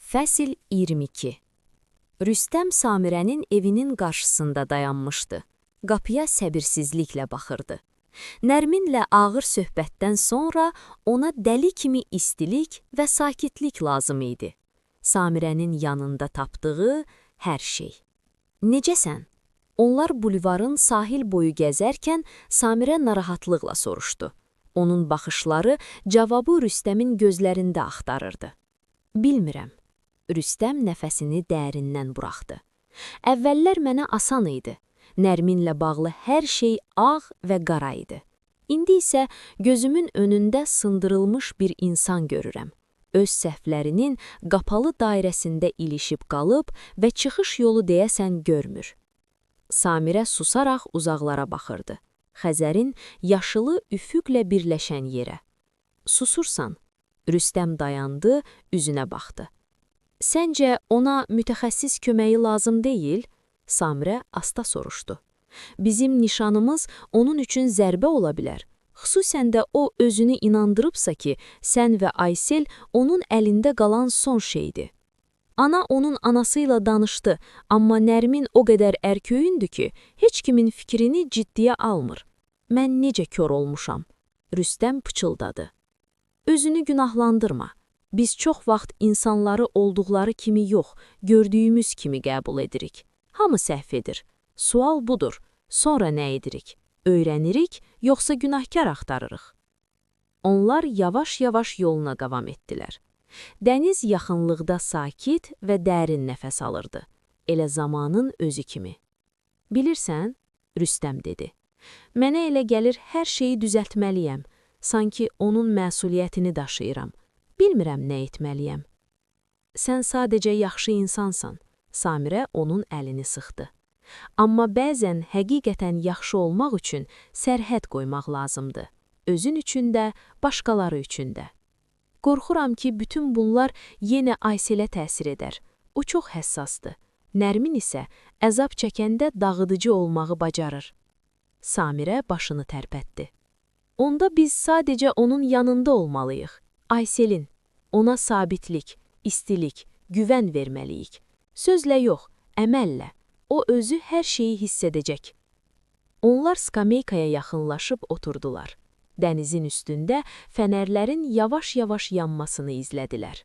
Fəsil 22. Rüstəm Samirənin evinin qarşısında dayanmışdı. Qapıya səbirsizliklə baxırdı. Nərminlə ağır söhbətdən sonra ona dəli kimi istilik və sakitlik lazım idi. Samirənin yanında tapdığı hər şey. Necəsən? Onlar bulvarın sahil boyu gəzərkən Samirə narahatlıqla soruşdu. Onun baxışları cavabı Rüstəmin gözlərində axtarırdı. Bilmirəm. Rüstəm nəfəsini dərindən buraxdı. Əvvəllər mənə asan idi. Nərminlə bağlı hər şey ağ və qara idi. İndi isə gözümün önündə sındırılmış bir insan görürəm. Öz səhvlərinin qapalı dairəsində ilişib qalıb və çıxış yolu deyəsən görmür. Samirə susaraq uzaqlara baxırdı. Xəzərin yaşılı üfüqlə birləşən yerə. Susursan. Rüstəm dayandı, üzünə baxdı. Səncə ona mütəxəssis köməyi lazım deyil? Samirə asta soruşdu. Bizim nişanımız onun üçün zərbə ola bilər. Xüsusən də o özünü inandırıbsa ki, sən və Aysel onun əlində qalan son şeydir. Ana onun anasıyla danışdı, amma Nərmin o qədər ərköyündü ki, heç kimin fikrini ciddiyə almır. Mən necə kör olmuşam? Rüstəm pıçıldadı. Özünü günahlandırma. Biz çox vaxt insanları olduqları kimi yox, gördüyümüz kimi qəbul edirik. Hamı səhv edir. Sual budur. Sonra nə edirik? Öyrənirik, yoxsa günahkar axtarırıq? Onlar yavaş-yavaş yoluna davam etdilər. Dəniz yaxınlıqda sakit və dərin nəfəs alırdı. Elə zamanın özü kimi. Bilirsən, Rüstəm dedi. Mənə elə gəlir hər şeyi düzəltməliyəm. Sanki onun məsuliyyətini daşıyıram. Bilmirəm nə etməliyəm. Sən sadəcə yaxşı insansan. Samirə onun əlini sıxdı. Amma bəzən həqiqətən yaxşı olmaq üçün sərhəd qoymaq lazımdır. Özün üçün də, başqaları üçün də. Qorxuram ki, bütün bunlar yenə Ayselə təsir edər. O çox həssasdır. Nərmin isə əzab çəkəndə dağıdıcı olmağı bacarır. Samirə başını tərpətdi. Onda biz sadəcə onun yanında olmalıyıq. Ayselin, ona sabitlik, istilik, güvən verməliyik. Sözlə yox, əməllə. O özü hər şeyi hiss edəcək. Onlar skameykaya yaxınlaşıb oturdular. Dənizin üstündə fənərlərin yavaş-yavaş yanmasını izlədilər.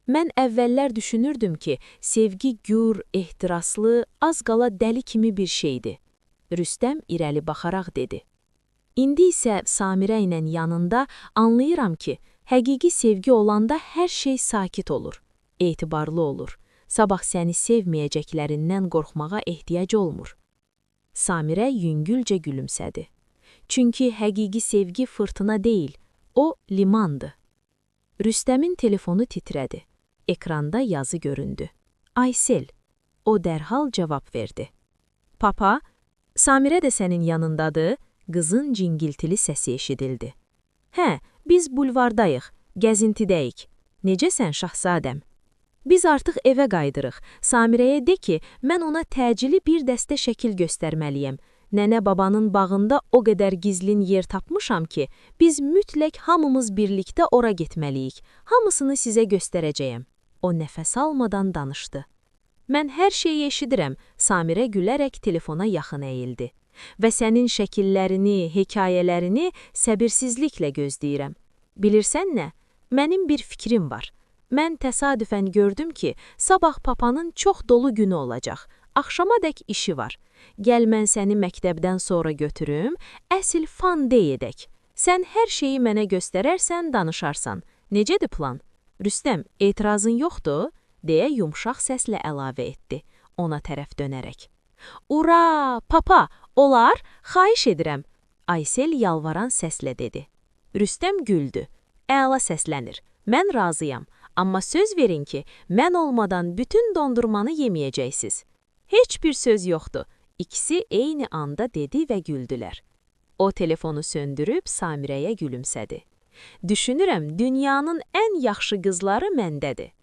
Mən əvvəllər düşünürdüm ki, sevgi gür, ehtiraslı, az qala dəli kimi bir şeydir. Rüstəm irəli baxaraq dedi. İndi isə Samirə ilə yanında anlayıram ki, həqiqi sevgi olanda hər şey sakit olur, etibarlı olur. Sabah səni sevməyəcəklərindən qorxmağa ehtiyac olmur. Samirə yüngülcə gülümsədi. Çünki həqiqi sevgi fırtına deyil, o limandır. Rüstəmin telefonu titrədi. Ekranda yazı göründü. Aysel. O dərhal cavab verdi. Papa, Samirə də sənin yanındadır? Qızın cingiltili səsi eşidildi. Hə, biz bulvardayıq, gəzintidəyik. Necəsən şahzadəm? Biz artıq evə qaydırıq. Samirəyə de ki, mən ona təcili bir dəstə şəkil göstərməliyəm. Nənə babanın bağında o qədər gizlin yer tapmışam ki, biz mütləq hamımız birlikdə ora getməliyik. Hamısını sizə göstərəcəyəm. O nəfəs almadan danışdı. Mən hər şeyi eşidirəm, Samirə gülərək telefona yaxın əyildi. Və sənin şəkillərini, hekayələrini səbirsizliklə gözləyirəm. Bilirsən nə? Mənim bir fikrim var. Mən təsadüfən gördüm ki, sabah papanın çox dolu günü olacaq. Axşamadək işi var. Gəl mən səni məktəbdən sonra götürüm, əsl fan day edək. Sən hər şeyi mənə göstərərsən, danışarsan. Necədir plan? Rüstəm, etirazın yoxdur? Deyə yumşaq səslə əlavə etdi, ona tərəf dönərək. Ura, papa, olar, xahiş edirəm. Aysel yalvaran səslə dedi. Rüstəm güldü. Əla səslənir. Mən razıyam. Amma söz verin ki, mən olmadan bütün dondurmanı yeməyəcəksiniz. Heç bir söz yoxdur. İkisi eyni anda dedi və güldülər. O telefonu söndürüb Samirəyə gülümsədi. Düşünürəm, dünyanın ən yaxşı qızları məndədir.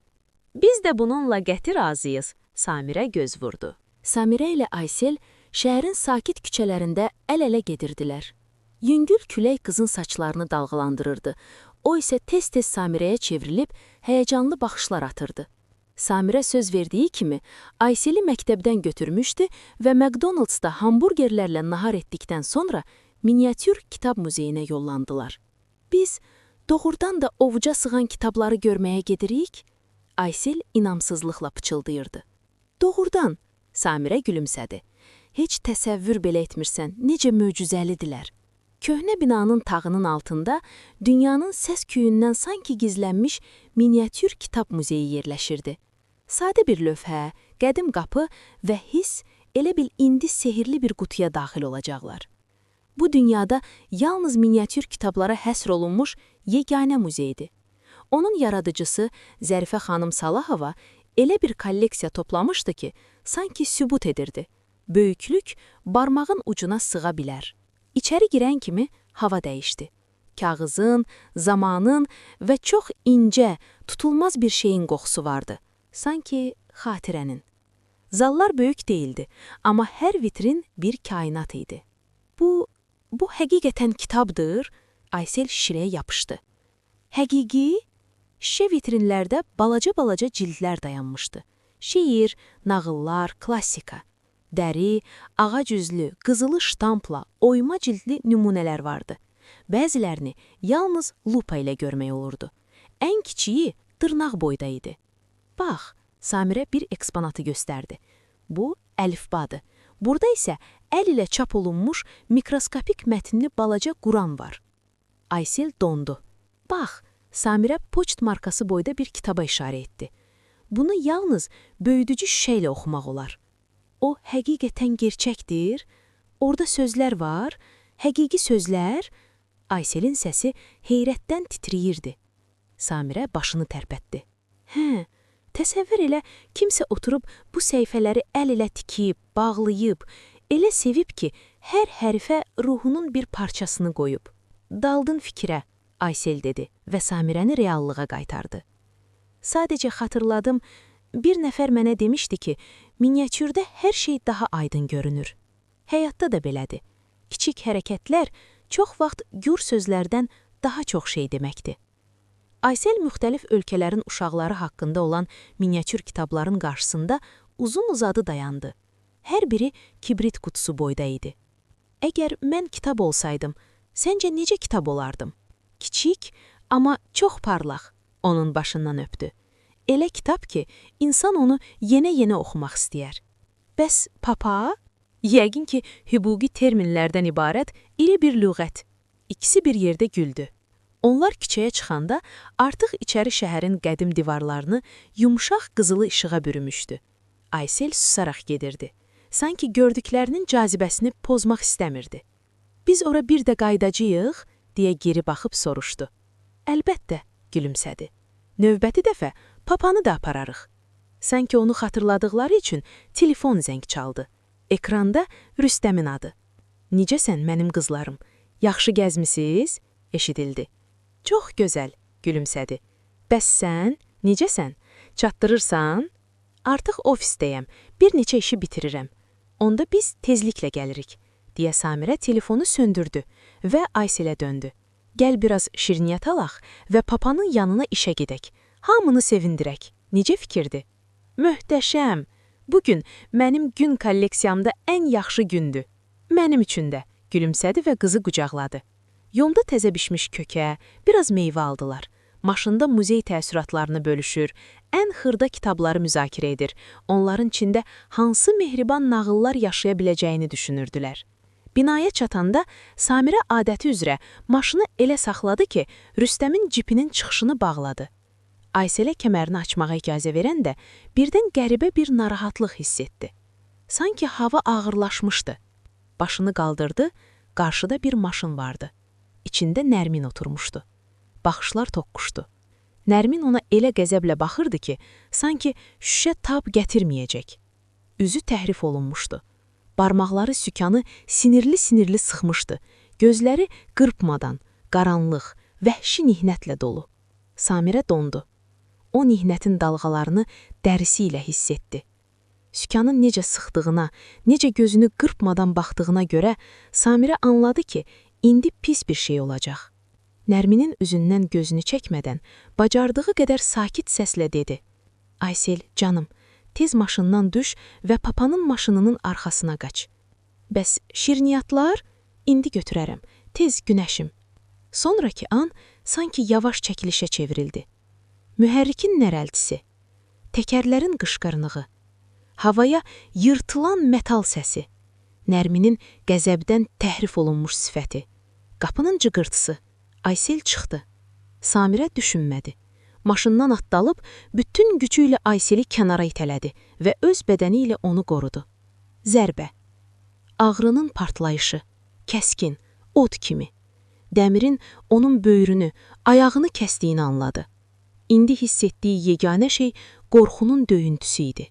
Biz də bununla qəti razıyız, Samirə göz vurdu. Samirə ilə Aysel şəhərin sakit küçələrində əl-ələ gedirdilər. Yüngül külək qızın saçlarını dalğalandırırdı. O isə tez-tez Samirəyə çevrilib həyəcanlı baxışlar atırdı. Samirə söz verdiyi kimi Ayseli məktəbdən götürmüşdü və McDonald's-da hamburgerlərlə nahar etdikdən sonra miniatür kitab muzeyinə yollandılar. Biz doğrudan da ovuca sığan kitabları görməyə gedirik? Aysel inamsızlıqla pıçıldayırdı. Doğrudan, Samirə gülümsədi. Heç təsəvvür belə etmirsən, necə möcüzəlidirlər. Köhnə binanın tağının altında dünyanın səs küyündən sanki gizlənmiş miniatür kitab muzeyi yerləşirdi. Sadə bir lövhə, qədim qapı və hiss elə bil indi sehirli bir qutuya daxil olacaqlar. Bu dünyada yalnız miniatür kitablara həsr olunmuş yeganə muzeydir. Onun yaradıcısı Zərifə xanım Salahova elə bir kolleksiya toplamışdı ki, sanki sübut edirdi. Böyüklük barmağın ucuna sığa bilər. İçəri girən kimi hava dəyişdi. Kağızın, zamanın və çox incə, tutulmaz bir şeyin qoxusu vardı. Sanki xatirənin. Zallar böyük değildi, amma hər vitrin bir kainat idi. Bu həqiqətən kitabdır, Aysel şişirəyə yapışdı. Həqiqi? Şişə vitrinlərdə balaca cildlər dayanmışdı. Şeir, nağıllar, klassika. Dəri, ağac üzlü, qızılı ştampla, oyma cildli nümunələr vardı. Bəzilərini yalnız lupa ilə görmək olurdu. Ən kiçiyi dırnaq boyda idi. Bax, Samirə bir eksponatı göstərdi. Bu, əlifbadır. Burada isə əl ilə çap olunmuş mikroskopik mətnli balaca Quran var. Aysel dondu. Bax, Samirə poçt markası boyda bir kitaba işarə etdi. Bunu yalnız böyüdücü şüşə ilə oxumaq olar. O, həqiqətən gerçəkdir. Orada sözlər var, həqiqi sözlər. Ayselin səsi heyrətdən titriyirdi. Samirə başını tərpətdi. Hə, təsəvvür elə kimsə oturub bu səhifələri əl ilə tikib, bağlayıb, elə sevib ki, hər hərfə ruhunun bir parçasını qoyub. Daldın fikrə, Aysel dedi və Samirəni reallığa qaytardı. Sadəcə xatırladım, bir nəfər mənə demişdi ki, miniatürdə hər şey daha aydın görünür. Həyatda da belədir. Kiçik hərəkətlər çox vaxt gür sözlərdən daha çox şey deməkdir. Aysel müxtəlif ölkələrin uşaqları haqqında olan miniatür kitabların qarşısında uzun-uzadı dayandı. Hər biri kibrit qutusu boyda idi. Əgər mən kitab olsaydım, səncə necə kitab olardım? Kiçik, amma çox parlaq, onun başından öpdü. Elə kitab ki, insan onu yenə-yenə oxumaq istəyər. Bəs papa? Yəqin ki, hüquqi terminlərdən ibarət iri bir lüğət. İkisi bir yerdə güldü. Onlar küçəyə çıxanda artıq içəri şəhərin qədim divarlarını yumşaq qızılı işığa bürümüşdü. Aysel susaraq gedirdi. Sanki gördüklərinin cazibəsini pozmaq istəmirdi. Biz ora bir də qaydacıyıq, deyə geri baxıb soruşdu. Əlbəttə, gülümsədi. Növbəti dəfə papanı da apararıq. Sanki onu xatırladıqları üçün telefon zəng çaldı. Ekranda Rüstəmin adı. Necəsən mənim qızlarım? Yaxşı gəzmisiniz? Eşidildi. Çox gözəl, gülümsədi. Bəs sən, necəsən? Çatdırırsan? Artıq ofisdəyəm, bir neçə işi bitirirəm. Onda biz tezliklə gəlirik, deyə Samirə telefonu söndürdü və Ayselə döndü. Gəl biraz şirniyyat alaq və papanın yanına işə gedək. Hamını sevindirək. Necə fikirdir? Möhtəşəm. Bugün mənim gün kolleksiyamda ən yaxşı gündür. Mənim üçün də, gülümsədi və qızı qucaqladı. Yolda təzə bişmiş kökə, biraz meyvə aldılar. Maşında muzey təəssüratlarını bölüşür, ən xırda kitabları müzakirə edir. Onların içində hansı mehriban nağıllar yaşaya biləcəyini düşünürdülər. Binaya çatanda Samirə adəti üzrə maşını elə saxladı ki, Rüstəmin cipinin çıxışını bağladı. Ayselə kəmərini açmağa icazə verəndə birdən qəribə bir narahatlıq hiss etdi. Sanki hava ağırlaşmışdı. Başını qaldırdı, qarşıda bir maşın vardı. İçində Nərmin oturmuşdu. Baxışlar toqquşdu. Nərmin ona elə qəzəblə baxırdı ki, sanki şüşə tab gətirməyəcək. Üzü təhrif olunmuşdu. Barmaqları sükanı sinirli-sinirli sıxmışdı. Gözləri qırpmadan, qaranlıq, vəhşi nihnətlə dolu. Samirə dondu. O nihnətin dalğalarını dərisi ilə hiss etdi. Sükanın necə sıxdığına, necə gözünü qırpmadan baxdığına görə Samirə anladı ki, indi pis bir şey olacaq. Nərminin üzündən gözünü çəkmədən, bacardığı qədər sakit səslə dedi. Aysel, canım, tez maşından düş və papanın maşınının arxasına qaç. Bəs şirniyyatlar? İndi götürərəm, tez günəşim. Sonraki an sanki yavaş çəkilişə çevrildi. Mühərrikin nərəltisi, təkərlərin qışqırınığı, havaya yırtılan metal səsi, Nərminin qəzəbdən təhrif olunmuş sifəti, qapının cıqırtısı. Aysel çıxdı. Samirə düşünmədi. Maşından atdalıb, bütün gücü ilə Ayseli kənara itələdi və öz bədəni ilə onu qorudu. Zərbə. Ağrının partlayışı, kəskin, od kimi. Dəmirin onun böyrünü, ayağını kəsdiyini anladı. İndi hiss etdiyi yeganə şey qorxunun döyüntüsü idi.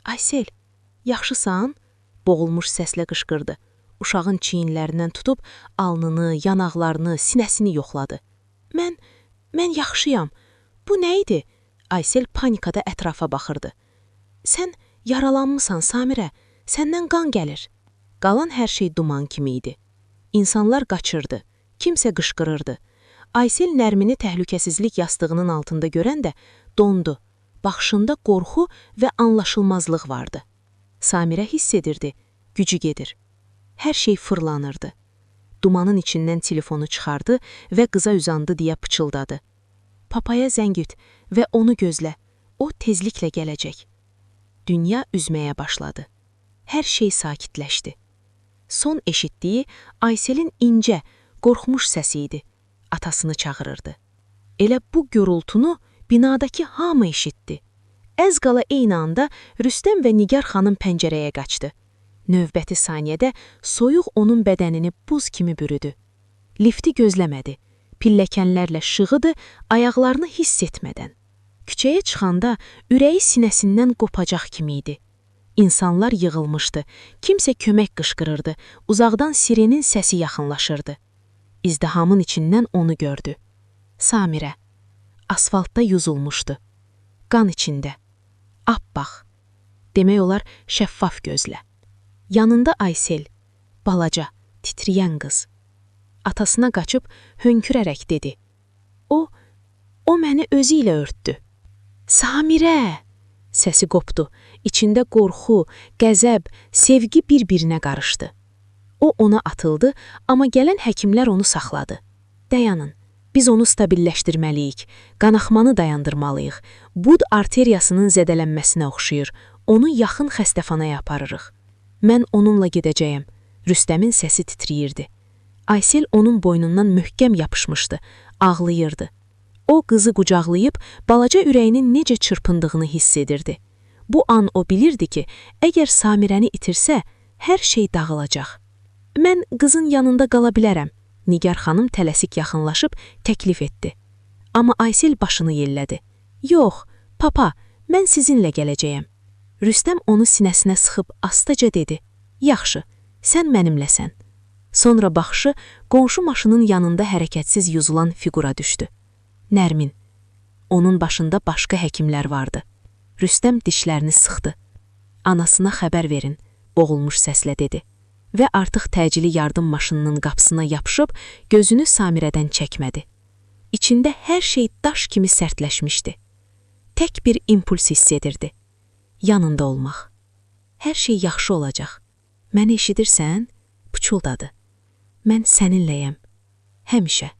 Aysel, yaxşısan? Boğulmuş səslə qışqırdı. Uşağın çiyinlərindən tutub alnını, yanaqlarını, sinəsini yoxladı. Mən yaxşıyam. Bu nə idi? Aysel panikada ətrafa baxırdı. Sən yaralanmısan, Samirə. Səndən qan gəlir. Qalan hər şey duman kimi idi. İnsanlar qaçırdı. Kimsə qışqırırdı. Aysel Nərmini təhlükəsizlik yastığının altında görəndə dondu. Baxışında qorxu və anlaşılmazlıq vardı. Samirə hiss edirdi, gücü gedir. Hər şey fırlanırdı. Dumanın içindən telefonu çıxardı və qıza uzandı deyə pıçıldadı. Papaya zəng et və onu gözlə. O tezliklə gələcək. Dünya üzməyə başladı. Hər şey sakitləşdi. Son eşitdiyi Ayselin incə, qorxmuş səsi idi. Atasını çağırırdı. Elə bu gürültünü binadakı hamı eşitdi. Əz qala eyni anda Rüstəm və Nigar xanım pəncərəyə qaçdı. Növbəti saniyədə soyuq onun bədənini buz kimi bürüdü. Lifti gözləmədi. Pilləkənlərlə şığıdı, ayaqlarını hiss etmədən. Küçəyə çıxanda ürəyi sinəsindən qopacaq kimi idi. İnsanlar yığılmışdı. Kimsə kömək qışqırırdı. Uzaqdan sirenin səsi yaxınlaşırdı. İzdihamın içindən onu gördü. Samirə. Asfaltda yüzülmüşdü. Qan içində. Appaq. Demək olar şəffaf gözlə. Yanında Aysel, balaca, titriyən qız. Atasına qaçıb hönkürərək dedi. O məni özü ilə örtdü. Samirə! Səsi qopdu. İçində qorxu, qəzəb, sevgi bir-birinə qarışdı. O ona atıldı, amma gələn həkimlər onu saxladı. Dayanın, biz onu stabilləşdirməliyik, qanaxmanı dayandırmalıyıq. Bud arteriyasının zədələnməsinə oxşayır, onu yaxın xəstəxanaya aparırıq. Mən onunla gedəcəyəm. Rüstəmin səsi titriyirdi. Aysel onun boynundan möhkəm yapışmışdı, ağlayırdı. O qızı qucaqlayıb, balaca ürəyinin necə çırpındığını hiss edirdi. Bu an o bilirdi ki, əgər Samirəni itirsə, hər şey dağılacaq. Mən qızın yanında qala bilərəm. Nigar xanım tələsik yaxınlaşıb təklif etdi. Amma Aysel başını yellədi. Yox, papa, mən sizinlə gələcəyəm. Rüstəm onu sinəsinə sıxıb astaca dedi. Yaxşı, sən mənimləsən. Sonra baxışı qonşu maşının yanında hərəkətsiz yuzulan fiqura düşdü. Nərmin. Onun başında başqa həkimlər vardı. Rüstəm dişlərini sıxdı. Anasına xəbər verin, boğulmuş səslə dedi. Və artıq təcili yardım maşınının qapısına yapışıb gözünü Samirədən çəkmədi. İçində hər şey daş kimi sərtləşmişdi. Tək bir impuls hiss edirdi. Yanında olmaq. Hər şey yaxşı olacaq. Məni eşidirsən? Pıçıldadı. Mən səninləyəm. Həmişə.